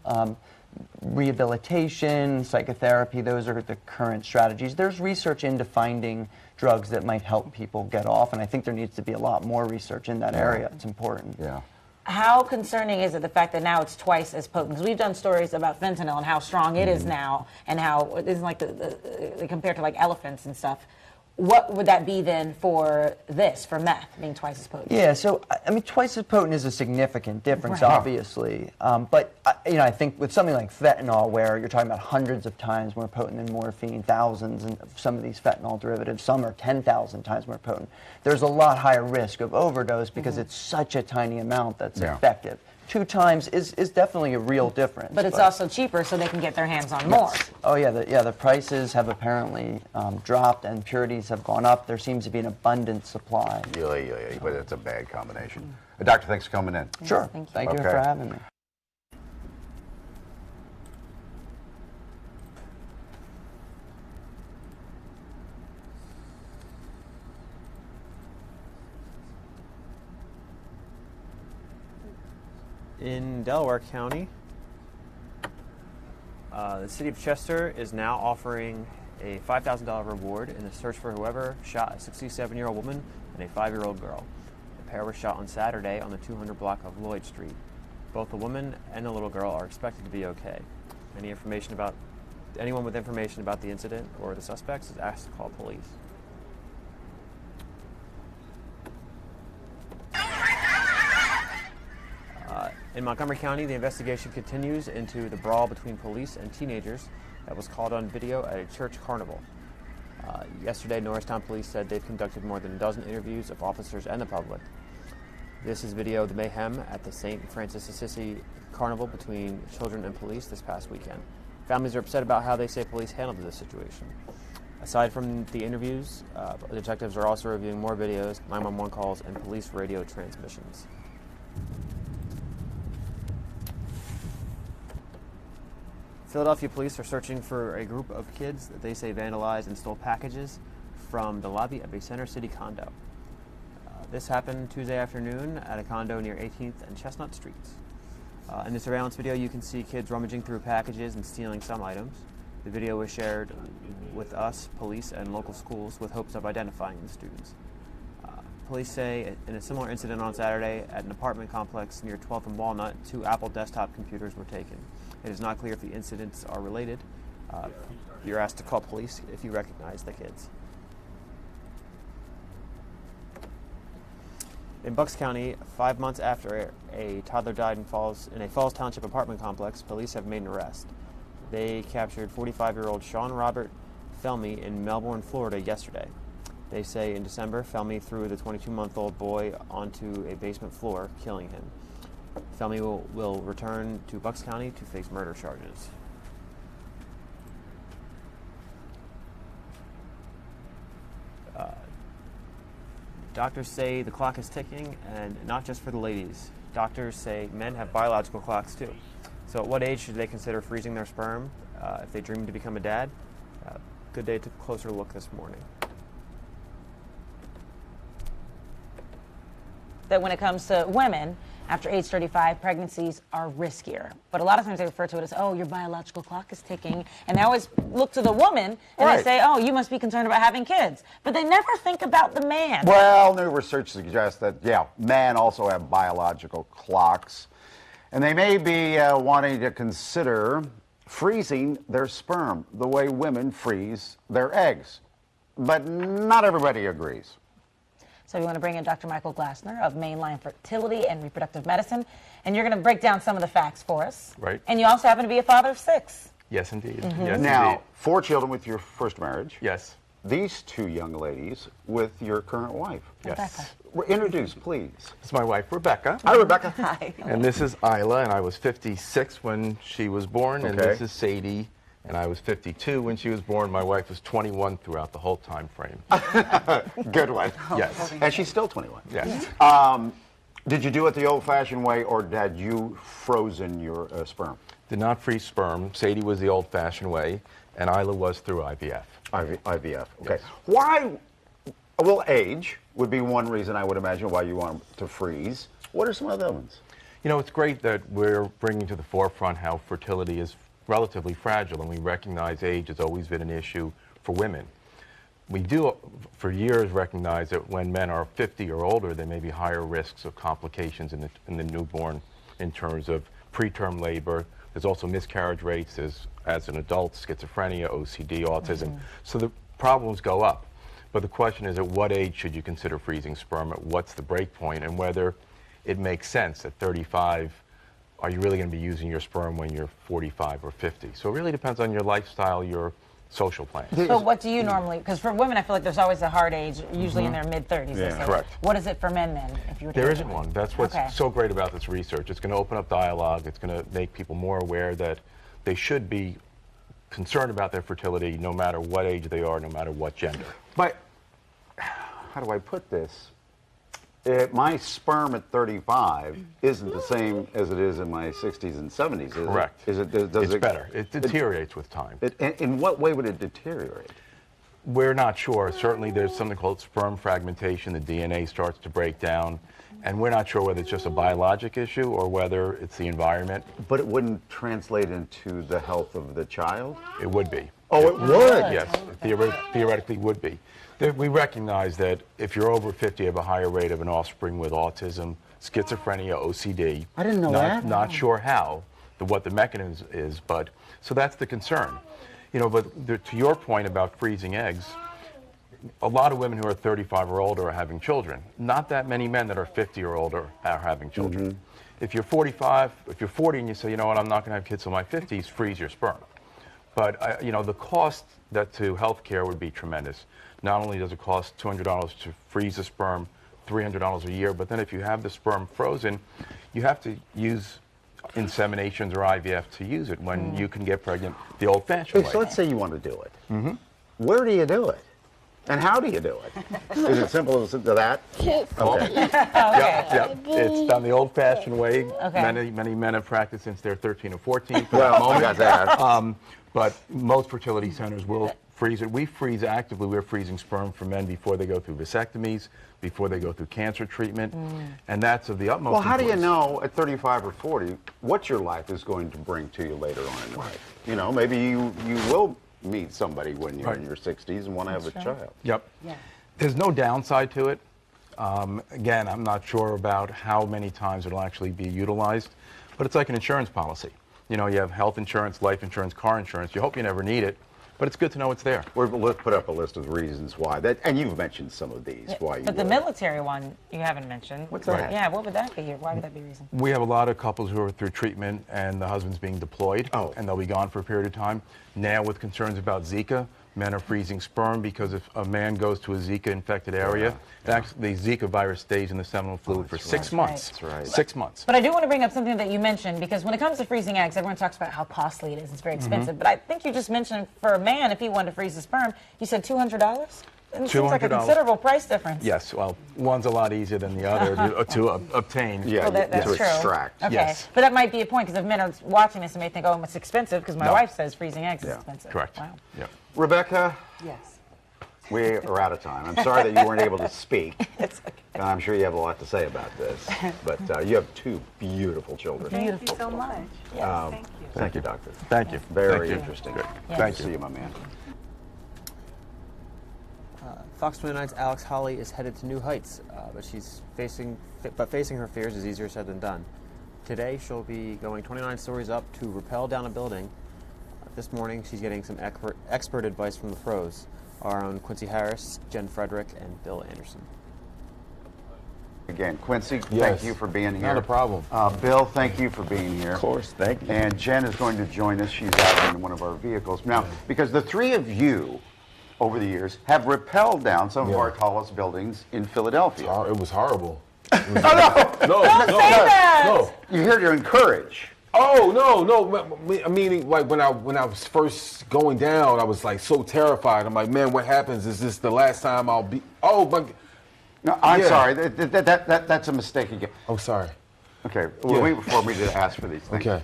Rehabilitation, psychotherapy, those are the current strategies. There's research into finding drugs that might help people get off, and I think there needs to be a lot more research in that area. It's important. Yeah. How concerning is it the fact that now it's twice as potent? Because we've done stories about fentanyl and how strong it is now, and how it isn't like compared to like elephants and stuff. What would that be then for this, for meth, being twice as potent? Yeah, so, I mean, twice as potent is a significant difference, obviously. But, you know, I think with something like fentanyl, where you're talking about hundreds of times more potent than morphine, thousands, and some of these fentanyl derivatives, some are 10,000 times more potent, there's a lot higher risk of overdose because it's such a tiny amount that's effective. 2 times is definitely a real difference. But it's also cheaper, so they can get their hands on more. Oh yeah, the prices have apparently dropped and purities have gone up. There seems to be an abundant supply. Yeah, but it's a bad combination. Doctor, thanks for coming in. Sure, thank you for having me. In Delaware County, the city of Chester is now offering a $5,000 reward in the search for whoever shot a 67-year-old woman and a 5-year-old girl. The pair were shot on Saturday on the 200 block of Lloyd Street. Both the woman and the little girl are expected to be okay. Anyone with information about the incident or the suspects is asked to call police. In Montgomery County, the investigation continues into the brawl between police and teenagers that was caught on video at a church carnival. Yesterday, Norristown police said they've conducted more than a dozen interviews of officers and the public. This is video of the mayhem at the St. Francis Assisi carnival between children and police this past weekend. Families are upset about how they say police handled this situation. Aside from the interviews, detectives are also reviewing more videos, 911 calls, and police radio transmissions. Philadelphia police are searching for a group of kids that they say vandalized and stole packages from the lobby of a Center City condo. This happened Tuesday afternoon at a condo near 18th and Chestnut Streets. In the surveillance video, you can see kids rummaging through packages and stealing some items. The video was shared with us, police, and local schools with hopes of identifying the students. Police say in a similar incident on Saturday at an apartment complex near 12th and Walnut, 2 Apple desktop computers were taken. It is not clear if the incidents are related. You're asked to call police if you recognize the kids. In Bucks County, 5 months after a toddler died in a Falls Township apartment complex, police have made an arrest. They captured 45-year-old Sean Robert Felmy in Melbourne, Florida yesterday. They say in December, Felmy threw the 22-month-old boy onto a basement floor, killing him. Felmy will return to Bucks County to face murder charges. Doctors say the clock is ticking, and not just for the ladies. Doctors say men have biological clocks too. So at what age should they consider freezing their sperm if they dream to become a dad? Good day to take a closer look this morning. That when it comes to women, after age 35, pregnancies are riskier. But a lot of times they refer to it as, oh, your biological clock is ticking. And they always look to the woman and they say, oh, you must be concerned about having kids. But they never think about the man. Well, new research suggests that, yeah, men also have biological clocks. And they may be wanting to consider freezing their sperm the way women freeze their eggs. But not everybody agrees. So we want to bring in Dr. Michael Glassner of Mainline Fertility and Reproductive Medicine, and you're going to break down some of the facts for us. Right. And you also happen to be a father of 6. Yes, indeed. Mm-hmm. Yes, now, indeed. 4 children with your first marriage. Yes. These 2 young ladies with your current wife. Yes. Introduce, please. This is my wife, Rebecca. Hi, Rebecca. Hi. And this is Isla, and I was 56 when she was born. And Okay. this is Sadie, and I was 52 when she was born. My wife was 21 throughout the whole time frame. Good one. Yes. And she's still 21. Yes. Did you do it the old-fashioned way, or had you frozen your sperm? Did not freeze sperm. Sadie was the old-fashioned way, and Isla was through IVF. IVF, okay. Why, well, age would be one reason I would imagine why you want to freeze. What are some other ones? You know, it's great that we're bringing to the forefront how fertility is relatively fragile, and we recognize age has always been an issue for women. We do, for years, recognize that when men are 50 or older, there may be higher risks of complications in the newborn in terms of preterm labor. There's also miscarriage rates as an adult, schizophrenia, OCD, autism. Mm-hmm. So the problems go up. But the question is, at what age should you consider freezing sperm? What's the break point? And whether it makes sense at 35, are you really going to be using your sperm when you're 45 or 50? So it really depends on your lifestyle, your social plans. So what do you normally, because for women I feel like there's always a hard age, usually in their mid-30s. Yeah. Correct. What is it for men then? If you were to There go isn't that way? one. That's what's Okay. so great about this research. It's going to open up dialogue. It's going to make people more aware that they should be concerned about their fertility no matter what age they are, no matter what gender. But how do I put this? My sperm at 35 isn't the same as it is in my 60s and 70s, is Correct. it? Is it? Does It's it better. It deteriorates with time. In what way would it deteriorate? We're not sure. Certainly there's something called sperm fragmentation. The DNA starts to break down. And we're not sure whether it's just a biologic issue or whether it's the environment. But it wouldn't translate into the health of the child? It would be. Oh, it would? Yes, theoretically would be. We recognize that if you're over 50, you have a higher rate of an offspring with autism, schizophrenia, OCD. I didn't know that. Not sure how, what the mechanism is, but so that's the concern. You know, but to your point about freezing eggs, a lot of women who are 35 or older are having children. Not that many men that are 50 or older are having children. If you're 45, if you're 40 and you say, you know what, I'm not going to have kids till my 50s, freeze your sperm. But, you know, the cost to health care would be tremendous. Not only does it cost $200 to freeze the sperm, $300 a year, but then if you have the sperm frozen, you have to use inseminations or IVF to use it when you can get pregnant the old-fashioned way. So let's say you want to do it. Where do you do it? And how do you do it? Is it simple as that? Okay. Yep. It's done the old-fashioned way. Okay. Many men have practiced since they're 13 or 14. Well, I got that. But most fertility centers will freeze it. We freeze actively. We're freezing sperm for men before they go through vasectomies, before they go through cancer treatment, and that's of the utmost Well, how do you importance. know at 35 or 40 what your life is going to bring to you later on in life? You know, maybe you will meet somebody when you're in your 60s and want to have a child. Yep. Yeah. There's no downside to it. Again, I'm not sure about how many times it'll actually be utilized, but it's like an insurance policy. You know, you have health insurance, life insurance, car insurance. You hope you never need it, but it's good to know it's there. Let's put up a list of reasons why. And you've mentioned some of these. Why you But the would. military one, you haven't mentioned. What's that? Yeah, what would that be? Why would that be a reason? We have a lot of couples who are through treatment and the husband's being deployed, and they'll be gone for a period of time. Now with concerns about Zika, men are freezing sperm because if a man goes to a Zika-infected area, actually the Zika virus stays in the seminal fluid for 6 months. That's right. 6 months. But I do want to bring up something that you mentioned, because when it comes to freezing eggs, everyone talks about how costly it is. It's very expensive. But I think you just mentioned for a man, if he wanted to freeze his sperm, you said $200? It seems like a $200. considerable price difference. Yes, well, one's a lot easier than the other to obtain. Yeah, Well, that's to true. extract. Okay, Yes. but that might be a point because if men are watching this and may think, oh, it's expensive because my No. wife says freezing eggs is expensive. Correct. Wow. Yep. Rebecca, Yes. we are out of time. I'm sorry that you weren't able to speak. It's okay. And I'm sure you have a lot to say about this. But you have two beautiful children. Thank you so much. Yes, thank you. Thank you, doctor. Thank you. Very Thank you. interesting. Good. Yes. Thank you. See you, my man. Fox 29's Alex Holly is headed to new heights, but facing her fears is easier said than done. Today, she'll be going 29 stories up to rappel down a building. This morning, she's getting some expert advice from the pros. Our own Quincy Harris, Jen Frederick, and Bill Anderson. Again, Quincy, Yes. thank you for being here. Not a problem. Bill, thank you for being here. Of course, thank you. And Jen is going to join us. She's out in one of our vehicles. Now, because the three of you, over the years, have rappelled down some of our tallest buildings in Philadelphia. It was horrible. No! No. You're here to encourage. Oh no! I mean, like when I was first going down, I was like so terrified. I'm like, man, what happens? Is this the last time I'll be? Oh, but no, I'm sorry. That's a mistake again. Oh, sorry. Okay, well, wait before me to ask for these things. Okay.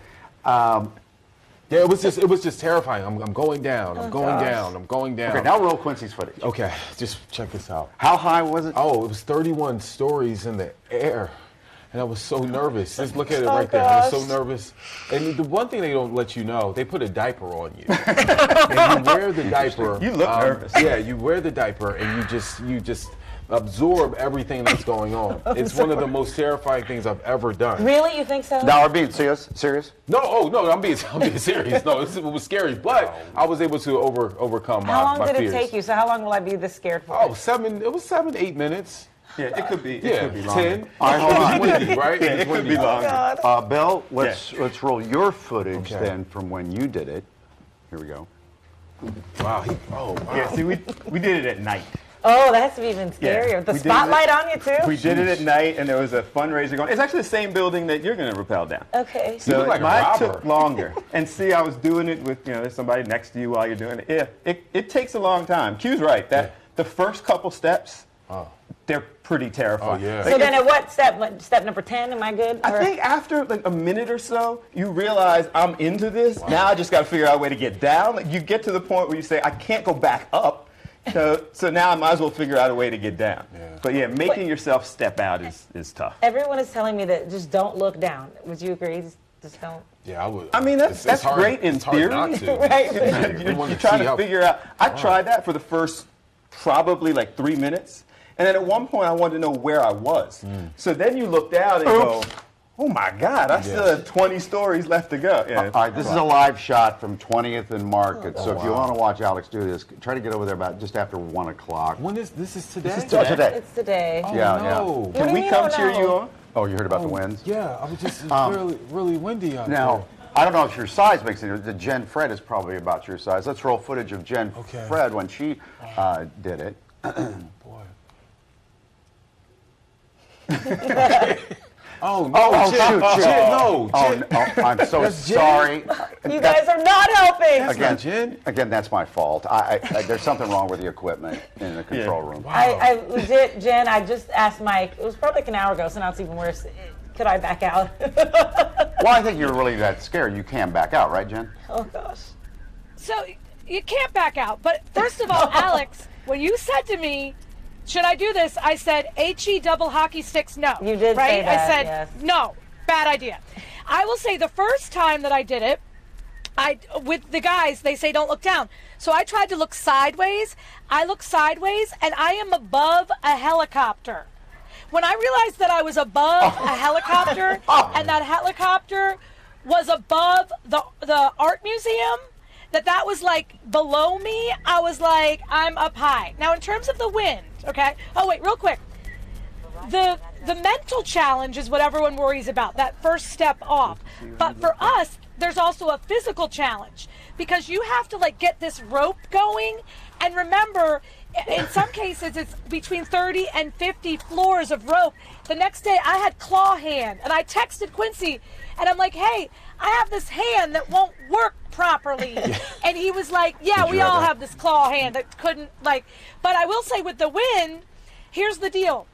Yeah, it was just terrifying. I'm going down. I'm going down. I'm going down. Okay, now roll Quincy's footage. Okay, just check this out. How high was it? Oh, it was 31 stories in the air. And I was so nervous. Just look at it right there. I was so nervous. And the one thing they don't let you know, they put a diaper on you. And you wear the diaper. You look nervous. Yeah, you wear the diaper and you just absorb everything that's going on. It's one of the most terrifying things I've ever done. Really? You think so? Now, are being serious? No, I'm being serious. No, it was scary, but I was able to overcome my fears. How long did it take you? So how long will I be this scared for? Oh, it was 7-8 minutes. Yeah, it could be. Yeah, It could be longer. 10. All right, hold on. It was windy, right? Yeah, It was it could windy. be longer. Bill, let's roll your footage then from when you did it. Here we go. Wow. Wow. Yeah, see, we did it at night. Oh, that's even scarier. The we did spotlight on you, too? We did it at night, and there was a fundraiser going. It's actually the same building that you're going to rappel down. Okay. You So look like a mine robber. took longer. And see, I was doing it with, there's somebody next to you while you're doing it. Yeah, it takes a long time. Q's right. That the first couple steps, they're pretty terrifying. Oh, yeah. So then at what step? Like, step number 10, am I good? I think after like a minute or so, you realize I'm into this. Wow. Now I just got to figure out a way to get down. Like, you get to the point where you say, I can't go back up. So now I might as well figure out a way to get down. Yeah. But yeah, making yourself step out is tough. Everyone is telling me that just don't look down. Would you agree? Just don't. Yeah, I would. I mean, that's hard, great in theory. Hard not to. Right. You're trying to figure out. I tried that for the first probably like 3 minutes. And then at one point I wanted to know where I was. So then you look down and go, oh my God, I still have 20 stories left to go. Yeah, All right, this is a live shot from 20th and Market. So if you want to watch Alex do this, try to get over there about just after 1 o'clock. When is this? Is today? This is today. It's today. Oh, Yeah, no. yeah. Can we come cheer you on? Oh, you heard about the winds? Yeah, I was just really windy out Now, there. I don't know if your size makes it. The Jen Fred is probably about your size. Let's roll footage of Jen Fred when she did it. Boy. Oh, no. Jen, I'm so That's Jen. sorry. You guys are not helping. Again, that's my fault. There's something wrong with the equipment in the control room. Wow. I legit, Jen, I just asked Mike, it was probably like an hour ago, so now it's even worse. Could I back out? Well, I think you're really that scared. You can back out, right, Jen? Oh, gosh. So you can't back out. But first of all, Alex, when you said to me, should I do this? I said, HE double hockey sticks, no. You did right? say that, I said, yes. no, bad idea. I will say the first time that I did it, with the guys, they say don't look down. So I tried to look sideways. I look sideways, and I am above a helicopter. When I realized that I was above a helicopter, and that helicopter was above the art museum, that was like below me, I was like, I'm up high. Now, in terms of the wind, okay? Oh, wait, real quick. The mental challenge is what everyone worries about, that first step off. But for us, there's also a physical challenge because you have to like get this rope going. And remember, in some cases, it's between 30 and 50 floors of rope. The next day, I had claw hand, and I texted Quincy, and I'm like, hey, I have this hand that won't work properly. And he was like, yeah, we all have this claw hand that couldn't, like, but I will say with the wind, here's the deal.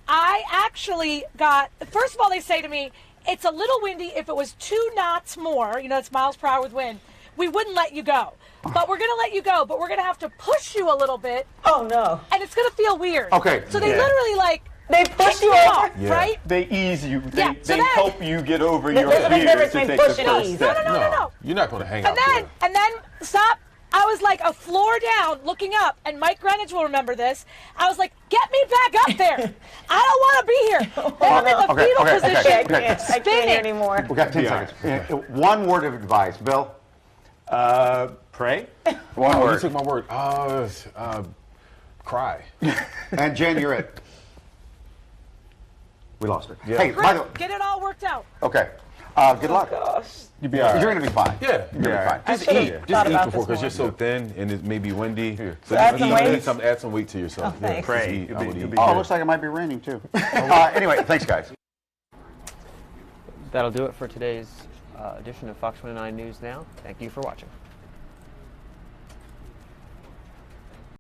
I actually got, first of all, they say to me, it's a little windy. If it was 2 knots more, you know, it's miles per hour with wind, we wouldn't let you go. But we're going to let you go, but we're going to have to push you a little bit. Oh, no. And it's going to feel weird. Okay. So they literally, like, they push you off, over, right? They ease you. They, Yeah, so they then- help you get over your There's a big fears difference to between take the push and first ease. step. No. You're not going to hang out And then, stop. I was like a floor down, looking up, and Mike Greenwich will remember this. I was like, get me back up there. I don't want to be here. I'm in the fetal position. I can't hear anymore. We've got 10 seconds. One word of advice, Bill. Pray. One You word. took my word. Cry. And Jen, you're it. We lost her. Yeah. Hey, by the way, Get it all worked out. okay. Good luck. You'll be all right. You're going to be fine. Yeah. You're going to be fine. Just should've eat. thought Just eat about before, this because you're so thin and it may be windy. So add just some eat, weight? add some weight to yourself. Oh, thanks. Just Pray. eat. I would eat. Oh, it looks like it might be raining too. Anyway, thanks, guys. That'll do it for today's edition of Fox 29 News Now. Thank you for watching.